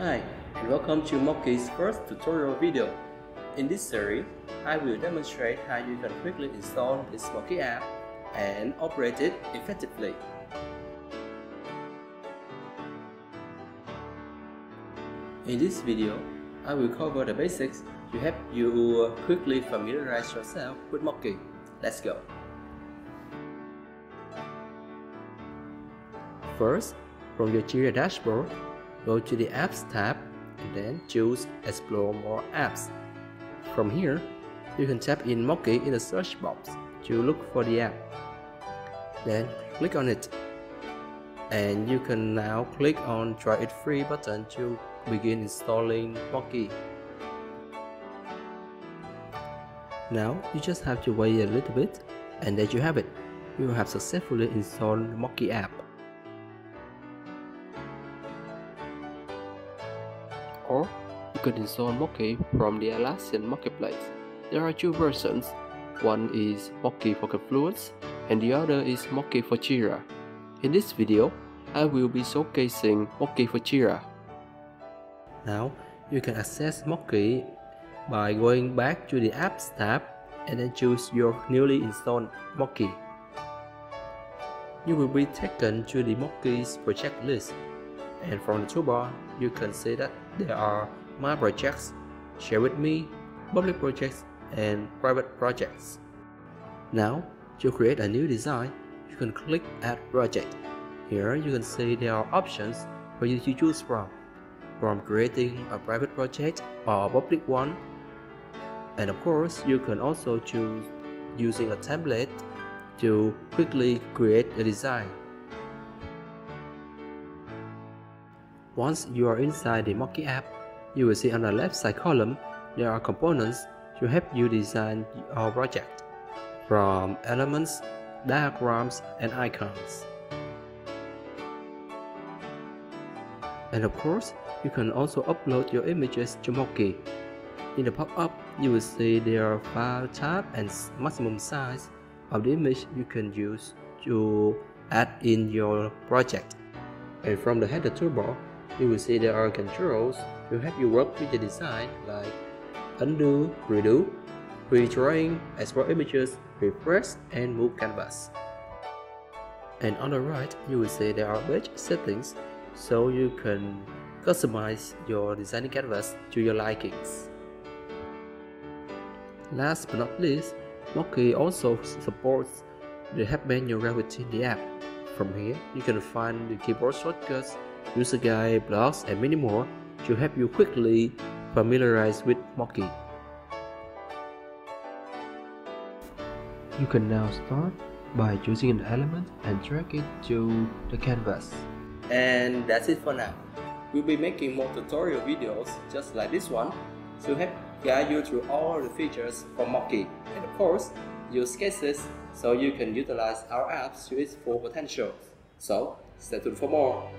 Hi, and welcome to Mocky's first tutorial video. In this series, I will demonstrate how you can quickly install this Mocky app and operate it effectively. In this video, I will cover the basics to help you quickly familiarize yourself with Mocky. Let's go. First, from your Jira dashboard, go to the Apps tab and then choose Explore More Apps. From here, you can type in Mocky in the search box to look for the app. Then click on it. And you can now click on Try It Free button to begin installing Mocky. Now you just have to wait a little bit, and there you have it. You have successfully installed the Mocky app. Or you could install Mocky from the Atlassian marketplace. There are two versions. One is Mocky for Confluence and the other is Mocky for Jira. In this video, I will be showcasing Mocky for Jira. Now you can access Mocky by going back to the Apps tab and then choose your newly installed Mocky. You will be taken to the Mocky's project list, and from the toolbar you can see that there are My Projects, Share With Me, Public Projects, and Private Projects. Now, to create a new design, you can click Add Project. Here you can see there are options for you to choose from creating a private project or a public one. And of course, you can also choose using a template to quickly create a design. Once you are inside the Mocky app, you will see on the left side column there are components to help you design your project, from elements, diagrams, and icons. And of course, you can also upload your images to Mocky. In the pop-up, you will see there are file type and maximum size of the image you can use to add in your project. And from the header toolbar, you will see there are controls to help you work with the design like undo, redo, redrawing, export images, refresh, and move canvas. And on the right, you will see there are page settings so you can customize your designing canvas to your likings. Last but not least, Mocky also supports the help menu right within the app. From here, you can find the keyboard shortcuts, user guide, blogs, and many more to help you quickly familiarize with Mocky. You can now start by choosing an element and drag it to the canvas. And that's it for now. We'll be making more tutorial videos just like this one to help guide you through all the features from Mocky, and of course, use cases so you can utilize our apps to its full potential. So, stay tuned for more.